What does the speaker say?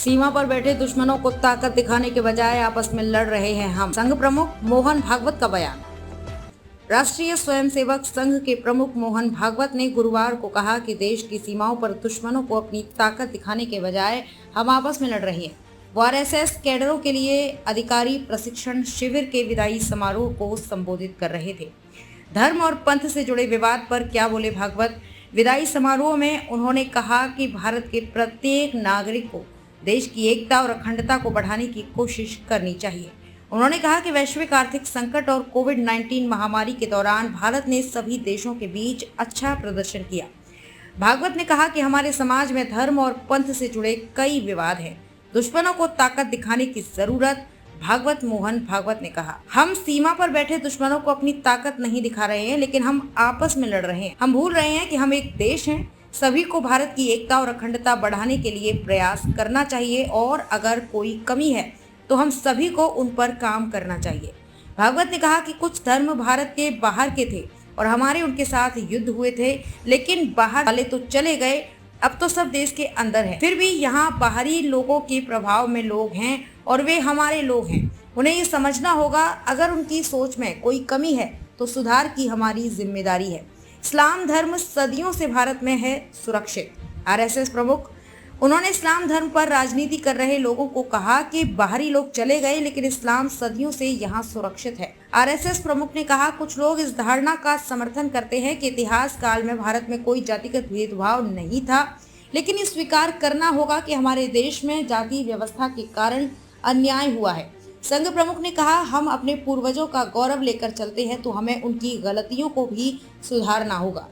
सीमा पर बैठे दुश्मनों को ताकत दिखाने के बजाय आपस में लड़ रहे हैं हम। संघ प्रमुख मोहन भागवत का बयान। राष्ट्रीय स्वयंसेवक संघ के प्रमुख मोहन भागवत ने गुरुवार को कहा कि देश की सीमाओं पर दुश्मनों को अपनी ताकत दिखाने के बजाय हम आपस में लड़ रहे हैं। वो आरएसएस कैडरों के लिए अधिकारी प्रशिक्षण शिविर के विदाई समारोह को संबोधित कर रहे थे। धर्म और पंथ से जुड़े विवाद पर क्या बोले भागवत। विदाई समारोह में उन्होंने कहा कि भारत के प्रत्येक नागरिक को देश की एकता और अखंडता को बढ़ाने की कोशिश करनी चाहिए। उन्होंने कहा कि वैश्विक आर्थिक संकट और कोविड-19 महामारी के दौरान भारत ने सभी देशों के बीच अच्छा प्रदर्शन किया। भागवत ने कहा कि हमारे समाज में धर्म और पंथ से जुड़े कई विवाद हैं। दुश्मनों को ताकत दिखाने की जरूरत। भागवत मोहन भागवत ने कहा, हम सीमा पर बैठे दुश्मनों को अपनी ताकत नहीं दिखा रहे हैं, लेकिन हम आपस में लड़ रहे हैं। हम भूल रहे हैं कि हम एक देश हैं। सभी को भारत की एकता और अखंडता बढ़ाने के लिए प्रयास करना चाहिए और अगर कोई कमी है तो हम सभी को उन पर काम करना चाहिए। भागवत ने कहा कि कुछ धर्म भारत के बाहर के थे और हमारे उनके साथ युद्ध हुए थे, लेकिन बाहर वाले तो चले गए, अब तो सब देश के अंदर है। फिर भी यहाँ बाहरी लोगों के प्रभाव में लोग हैं और वे हमारे लोग हैं। उन्हें ये समझना होगा, अगर उनकी सोच में कोई कमी है तो सुधार की हमारी जिम्मेदारी है। इस्लाम धर्म सदियों से भारत में है सुरक्षित। आरएसएस प्रमुख उन्होंने इस्लाम धर्म पर राजनीति कर रहे लोगों को कहा कि बाहरी लोग चले गए, लेकिन इस्लाम सदियों से यहाँ सुरक्षित है। आरएसएस प्रमुख ने कहा, कुछ लोग इस धारणा का समर्थन करते हैं कि इतिहास काल में भारत में कोई जातिगत भेदभाव नहीं था, लेकिन ये स्वीकार करना होगा कि हमारे देश में जाति व्यवस्था के कारण अन्याय हुआ है। संघ प्रमुख ने कहा, हम अपने पूर्वजों का गौरव लेकर चलते हैं तो हमें उनकी गलतियों को भी सुधारना होगा।